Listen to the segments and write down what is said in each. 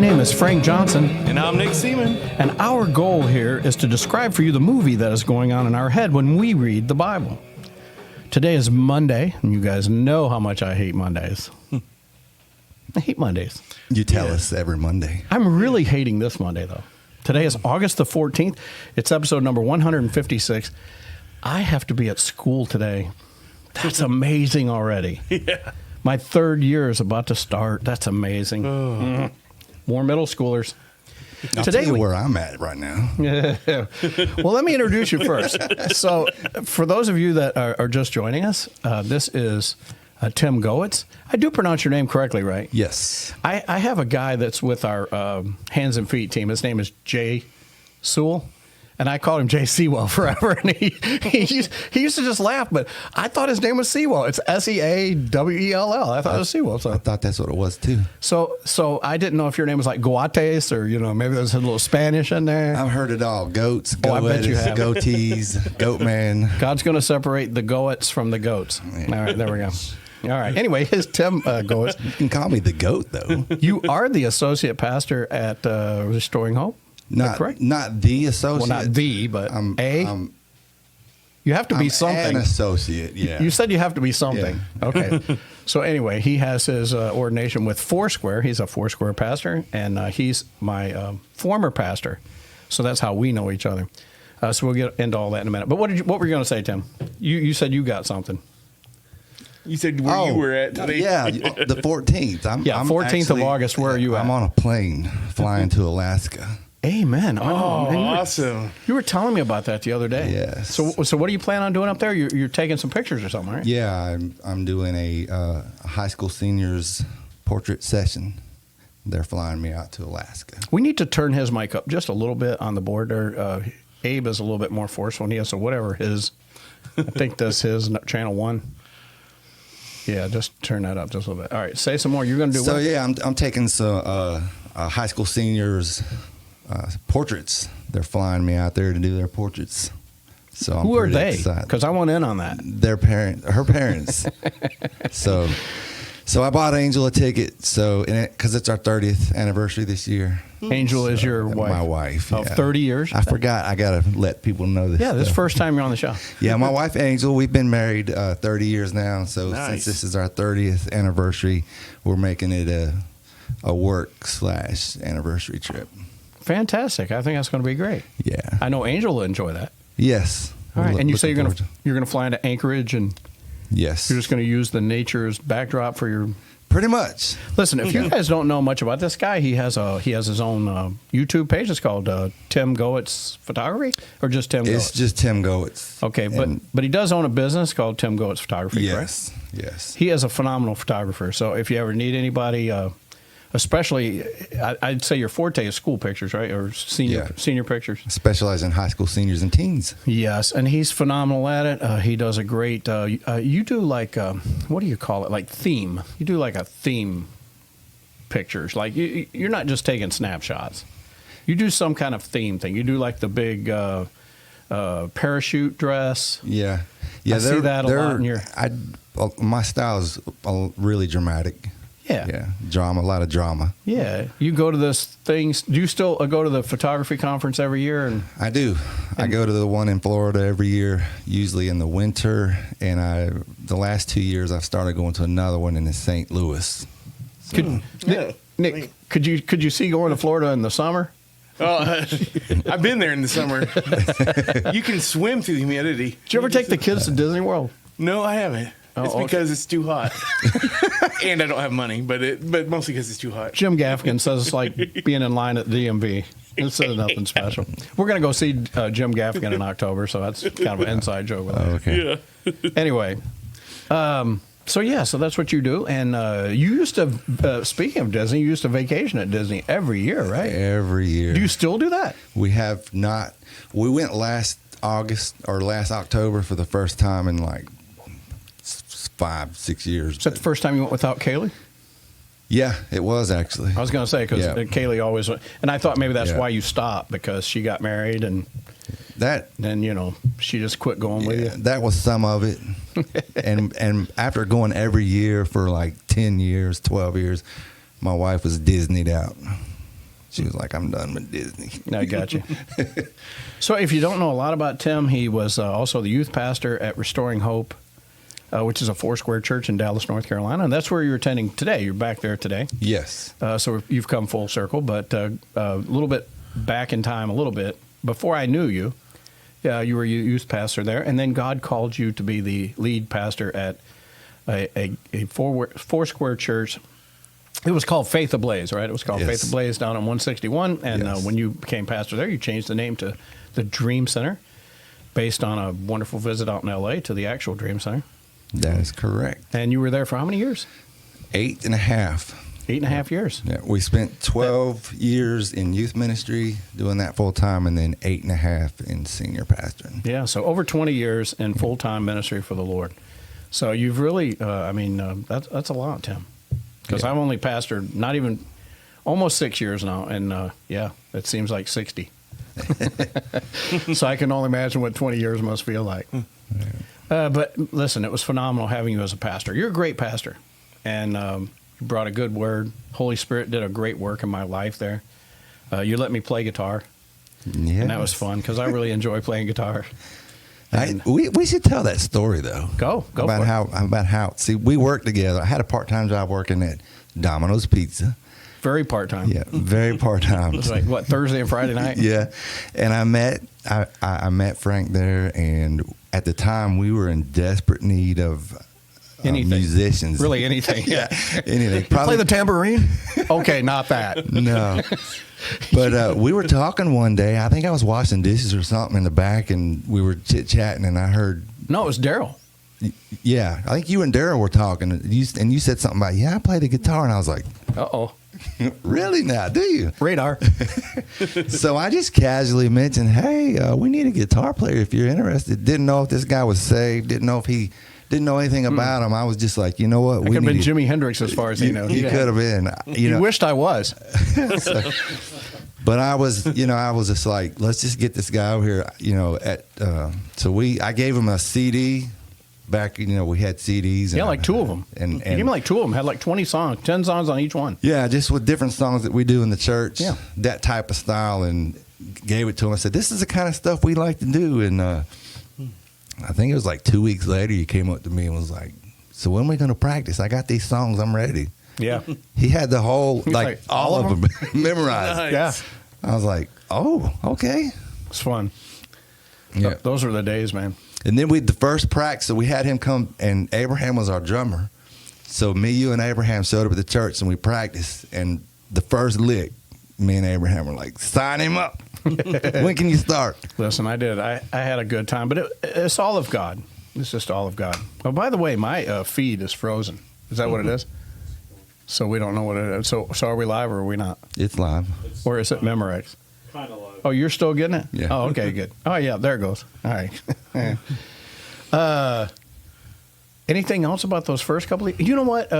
name is Frank Johnson. And I'm Nick Seaman. And our goal here is to describe for you the movie that is going on in our head when we read the Bible. Today is Monday, and you guys know how much I hate Mondays. I hate Mondays. You tell us every Monday. I'm really hating this Monday, though. Today is August the 14th. It's episode number 156. I have to be at school today. That's amazing already. Yeah. My third year is about to start. That's amazing. More middle schoolers. I'll tell you where I'm at right now. Well, let me introduce you first. So, for those of you that are just joining us, this is Tim Goetz. I do pronounce your name correctly, right? Yes. I have a guy that's with our Hands and Feet team. His name is Jay Sewell. And I called him Jay Sewell forever. And he used to just laugh, but I thought his name was Sewell. It's Sewell. I thought it was Sewell. So. I thought that's what it was, too. So I didn't know if your name was like Goates or, maybe there's a little Spanish in there. I've heard it all. Goats, I bet you have. goatees, goat man. God's going to separate the goats from the goats. Yeah. All right, there we go. All right. Anyway, here's Tim Goetz. You can call me the goat, though. You are the associate pastor at Restoring Hope. Correct? Not the associate. Well, not the, but you have to be something. An associate, yeah. You said you have to be something. Yeah. Okay. So anyway, he has his ordination with Foursquare. He's a Foursquare pastor, and he's my former pastor. So that's how we know each other. So we'll get into all that in a minute. But what were you going to say, Tim? You said you got something. You said where you were at today. Yeah, the 14th. 14th of August. Where are you at? I'm on a plane flying to Alaska. Amen. Oh, awesome. You were telling me about that the other day. Yes. So what do you plan on doing up there? You're taking some pictures or something, right? Yeah, I'm doing a high school seniors portrait session. They're flying me out to Alaska. We need to turn his mic up just a little bit on the board there. Abe is a little bit more forceful than he is, so whatever his, I think that's his channel 1. Yeah, just turn that up just a little bit. All right, say some more. You're going to do what? So yeah, I'm taking some high school seniors portraits. They're flying me out there to do their portraits. So I'm Who are they? Excited. Because I want in on that. Her parents. So I bought Angel a ticket. Because it's our 30th anniversary this year. Angel is your wife. My wife. Of 30 years. I forgot. I got to let people know this. Yeah, this is the first time you're on the show. Yeah, my wife Angel. We've been married 30 years now. So nice. Since this is our 30th anniversary, we're making it a work/anniversary trip. Fantastic. I think that's going to be great. Yeah. I know Angel will enjoy that. Yes. All right. And you say you're going to fly into Anchorage and yes. You're just going to use the nature's backdrop for your. Pretty much. Listen, if you guys don't know much about this guy, he has his own YouTube page. It's called Tim Goetz Photography, or just Tim Goetz? It's just Tim Goetz. Okay, but he does own a business called Tim Goetz Photography, yes, correct? Yes. He is a phenomenal photographer. So if you ever need anybody, especially, I'd say your forte is school pictures, right, or senior pictures. I specialize in high school seniors and teens. Yes, and he's phenomenal at it. He does a great. You do like what do you call it? Like theme. You do like a theme pictures. Like you're not just taking snapshots. You do some kind of theme thing. You do like the big parachute dress. Yeah. I see that a lot in your. My style is really dramatic. Yeah. Drama, a lot of drama. Yeah. You go to this things. Do you still go to the photography conference every year? I do. I go to the one in Florida every year, usually in the winter. And the last 2 years, I've started going to another one in St. Louis. So. Nick, could you see going to Florida in the summer? Oh, I've been there in the summer. You can swim through the humidity. Did you ever take the kids to Disney World? No, I haven't. It's because it's too hot, and I don't have money. But mostly because it's too hot. Jim Gaffigan says it's like being in line at DMV. It's nothing special. We're gonna go see Jim Gaffigan in October, so that's kind of an inside joke. With that. Okay. Yeah. Anyway, so that's what you do, and you used to. Speaking of Disney, you used to vacation at Disney every year, right? Every year. Do you still do that? We have not. We went last October for the first time in like 5-6 years. Is that the first time you went without Kaylee? Yeah, it was actually. I was going to say, because Kaylee always went, and I thought maybe that's why you stopped, because she got married, and then she just quit going with you. That was some of it. and after going every year for like 10 years, 12 years, my wife was Disneyed out. She was like, I'm done with Disney. I got you. So if you don't know a lot about Tim, he was also the youth pastor at Restoring Hope, which is a Foursquare church in Dallas, North Carolina. And that's where you're attending today. You're back there today. Yes. So you've come full circle, but a little bit back in time, a little bit. Before I knew you, you were a youth pastor there, and then God called you to be the lead pastor at a Foursquare church. It was called Faith Ablaze, right? It was called Faith Ablaze down on 161, and when you became pastor there, you changed the name to the Dream Center, based on a wonderful visit out in L.A. to the actual Dream Center. That is correct. And you were there for how many years? 8.5. 8.5 years. Yeah, we spent 12 years in youth ministry doing that full time, and then 8.5 in senior pastoring. Yeah, so over 20 years in full-time ministry for the Lord. So you've really, that's a lot, Tim. Because I've only pastored not even almost 6 years now, and it seems like 60. So I can only imagine what 20 years must feel like. But listen, it was phenomenal having you as a pastor. You're a great pastor, and you brought a good word. Holy Spirit did a great work in my life there. You let me play guitar, and that was fun because I really enjoy playing guitar. We should tell that story though. Go about how. See, we worked together. I had a part-time job working at Domino's Pizza. Very part-time. Yeah, very part-time. It was like what, Thursday and Friday night? Yeah, and I met Frank there, and at the time we were in desperate need of musicians. Really anything. Yeah, anything. Play the tambourine? Okay, not that. No. But we were talking one day. I think I was washing dishes or something in the back, and we were chit-chatting, and I heard... No, it was Daryl. Yeah, I think you and Daryl were talking, and you said something about, I play the guitar, and I was like... Uh-oh. Really now, do you? Radar. So I just casually mentioned, hey, we need a guitar player if you're interested. Didn't know if this guy was saved, didn't know if he... Didn't know anything about him. I was just like, you know what? Could have been Jimi Hendrix as far as he knows. He could have been. You wished I was. But I was just like, let's just get this guy over here. I gave him a CD. Back, we had CDs. Yeah, like two of them. And you gave me like two of them. Had like 20 songs, 10 songs on each one. Yeah, just with different songs that we do in the church. Yeah. That type of style, and gave it to him. I said, this is the kind of stuff we like to do. And I think it was like 2 weeks later, he came up to me and was like, so when are we going to practice? I got these songs. I'm ready. Yeah. He had the whole, like all of them memorized. Nice. Yeah. I was like, oh, okay. It's fun. Yeah. Those were the days, man. And then the first practice, so we had him come, and Abraham was our drummer. So me, you, and Abraham showed up at the church, and we practiced. And the first lick, me and Abraham were like, sign him up. When can you start? Listen, I did. I had a good time, but it's all of God. It's just all of God. Oh, by the way, my feed is frozen. Is that what it is? So we don't know what it is. So are we live or are we not? It's live. Or is it Memorex? Kind of live. Oh, you're still getting it? Yeah. Oh, okay, good. Oh, yeah, there it goes. All right. Anything else about those first couple of... You know what?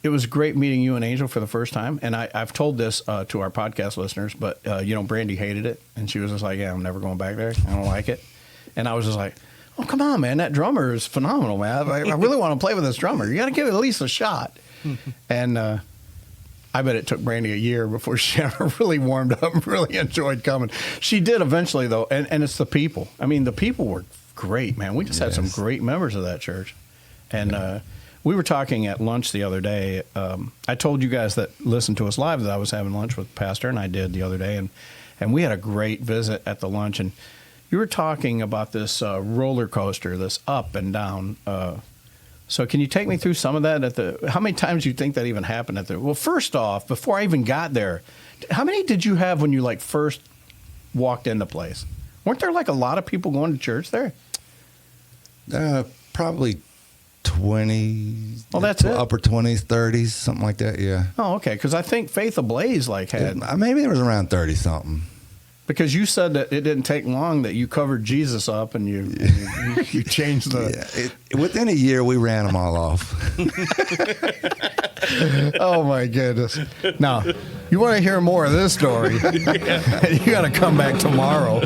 It was great meeting you and Angel for the first time. And I've told this to our podcast listeners, but, Brandy hated it. And she was just like, yeah, I'm never going back there. I don't like it. And I was just like, oh, come on, man. That drummer is phenomenal, man. I really want to play with this drummer. You got to give it at least a shot. And I bet it took Brandy a year before she ever really warmed up and really enjoyed coming. She did eventually, though. And it's the people. I mean, the people were great, man. We just had some great members of that church. And we were talking at lunch the other day. I told you guys that listened to us live that I was having lunch with Pastor, and I did the other day. And we had a great visit at the lunch. And you were talking about this roller coaster, this up and down. So can you take me through some of that? How many times do you think that even happened at the... Well, first off, before I even got there, how many did you have when you first walked into place? Weren't there a lot of people going to church there? Probably 20. Oh, that's it? Upper 20s, 30s, something like that, yeah. Oh, okay, because I think Faith Ablaze had... Maybe there was around 30-something. Because you said that it didn't take long that you covered Jesus up and you changed the... Yeah, within a year, we ran them all off. Oh, my goodness. Now, you want to hear more of this story, you got to come back tomorrow.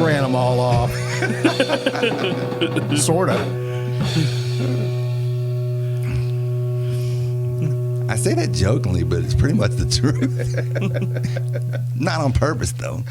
Ran them all off. Sort of. say that jokingly, but it's pretty much the truth. Not on purpose, though.